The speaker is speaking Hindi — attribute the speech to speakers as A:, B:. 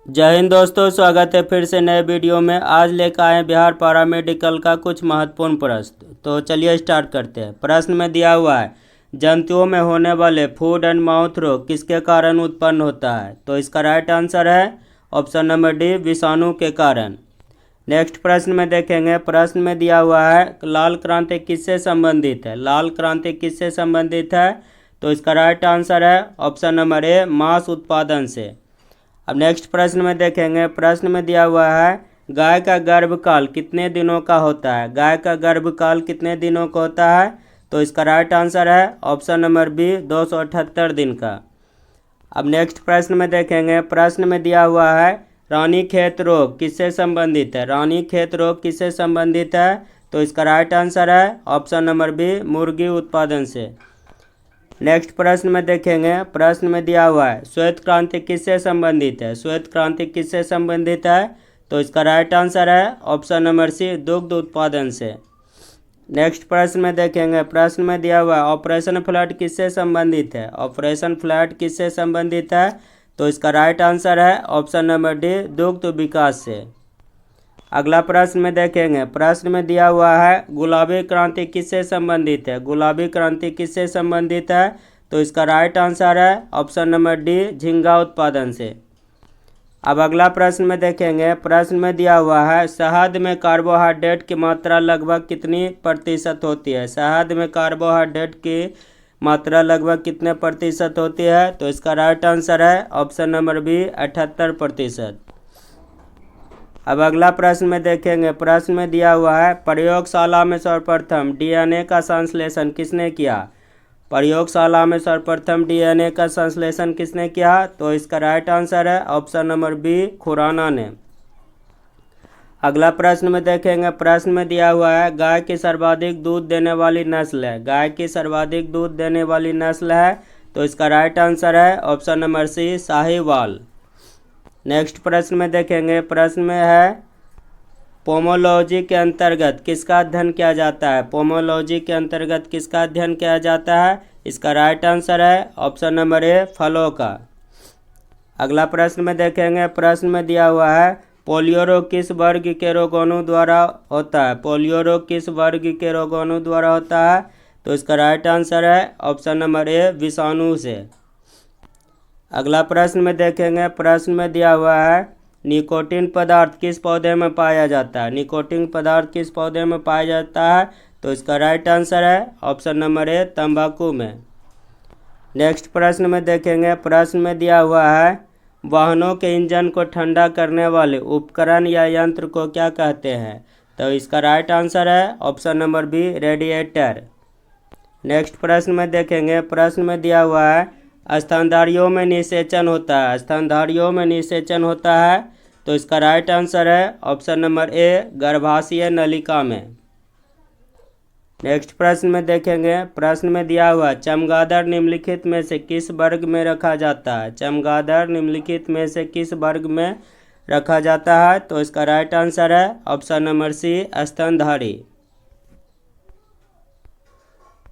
A: जय हिंद दोस्तों, स्वागत है फिर से नए वीडियो में। आज लेकर आए बिहार पैरामेडिकल का कुछ महत्वपूर्ण प्रश्न। तो चलिए स्टार्ट करते हैं। प्रश्न में दिया हुआ है, जंतुओं में होने वाले फूड एंड माउथ रोग किसके कारण उत्पन्न होता है? तो इसका राइट आंसर है ऑप्शन नंबर डी, विषाणु के कारण। नेक्स्ट प्रश्न में देखेंगे। प्रश्न में दिया हुआ है, लाल क्रांति किससे संबंधित है? लाल क्रांति किससे संबंधित है? तो इसका राइट आंसर है ऑप्शन नंबर ए, मांस उत्पादन से। अब नेक्स्ट प्रश्न में देखेंगे। प्रश्न में दिया हुआ है, गाय का गर्भकाल कितने दिनों का होता है? गाय का गर्भकाल कितने दिनों का होता है? तो इसका राइट आंसर है ऑप्शन नंबर बी, 278 दिन का। अब नेक्स्ट प्रश्न में देखेंगे। प्रश्न में दिया हुआ है, रानीखेत रोग किससे संबंधित है? रानीखेत रोग किससे संबंधित है? तो इसका राइट आंसर है ऑप्शन नंबर बी, मुर्गी उत्पादन से। नेक्स्ट प्रश्न में देखेंगे। प्रश्न में दिया हुआ है, श्वेत क्रांति किससे संबंधित है? श्वेत क्रांति किससे संबंधित है? तो इसका राइट आंसर है ऑप्शन नंबर सी, दुग्ध उत्पादन से। नेक्स्ट प्रश्न में देखेंगे। प्रश्न में दिया हुआ है, ऑपरेशन फ्लड किससे संबंधित है? ऑपरेशन फ्लड किससे संबंधित है? तो इसका राइट आंसर है ऑप्शन नंबर डी, दुग्ध विकास से। अगला प्रश्न में देखेंगे। प्रश्न में दिया हुआ है, गुलाबी क्रांति किससे संबंधित है? गुलाबी क्रांति किससे संबंधित है? तो इसका राइट आंसर है ऑप्शन नंबर डी, झींगा उत्पादन से। अब अगला प्रश्न में देखेंगे। प्रश्न में दिया हुआ है, शहद में कार्बोहाइड्रेट की मात्रा लगभग कितनी प्रतिशत होती है? शहद में कार्बोहाइड्रेट की मात्रा लगभग कितने प्रतिशत होती है? तो इसका राइट आंसर है ऑप्शन नंबर बी, 78%। अब अगला प्रश्न में देखेंगे। प्रश्न में दिया हुआ है, प्रयोगशाला में सर्वप्रथम डीएनए का संश्लेषण किसने किया? प्रयोगशाला में सर्वप्रथम डीएनए का संश्लेषण किसने किया? तो इसका राइट आंसर है ऑप्शन नंबर बी, खुराना ने। अगला प्रश्न में देखेंगे। प्रश्न में दिया हुआ है, गाय की सर्वाधिक दूध देने वाली नस्ल है। गाय की सर्वाधिक दूध देने वाली नस्ल है। तो इसका राइट आंसर है option number C, Sahiwal. Next प्रश्न में देखेंगे। प्रश्न में है, पोमोलॉजी के अंतर्गत किसका अध्ययन किया जाता है? पोमोलॉजी के अंतर्गत किसका अध्ययन किया जाता है? इसका राइट आंसर है ऑप्शन नंबर ए, फलों का। अगला प्रश्न में देखेंगे। प्रश्न में दिया हुआ है, पोलियो रोग किस वर्ग के रोगाणु द्वारा होता है? पोलियो रोग किस वर्ग के रोगाणु द्वारा होता है? तो इसका राइट आंसर है ऑप्शन नंबर ए, विषाणु से। अगला प्रश्न में देखेंगे। प्रश्न में दिया हुआ है, निकोटीन पदार्थ किस पौधे में पाया जाता है? निकोटीन पदार्थ किस पौधे में पाया जाता है? तो इसका राइट आंसर है ऑप्शन नंबर ए, तंबाकू में। नेक्स्ट प्रश्न में देखेंगे। प्रश्न में दिया हुआ है, वाहनों के इंजन को ठंडा करने वाले उपकरण या यंत्र को क्या कहते हैं? तो इसका राइट आंसर है option number B, radiator. Next प्रश्न में देखेंगे। प्रश्न में दिया हुआ है, स्तनधारियों में निषेचन होता है। स्तनधारियों में निषेचन होता है। तो इसका राइट आंसर है ऑप्शन नंबर ए, गर्भाशय नलिका में। नेक्स्ट प्रश्न में देखेंगे। प्रश्न में दिया हुआ, चमगादड़ निम्नलिखित में से किस वर्ग में रखा जाता है? चमगादड़ निम्नलिखित में से किस वर्ग में रखा जाता है? तो इसका राइट आंसर है ऑप्शन नंबर सी, स्तनधारी।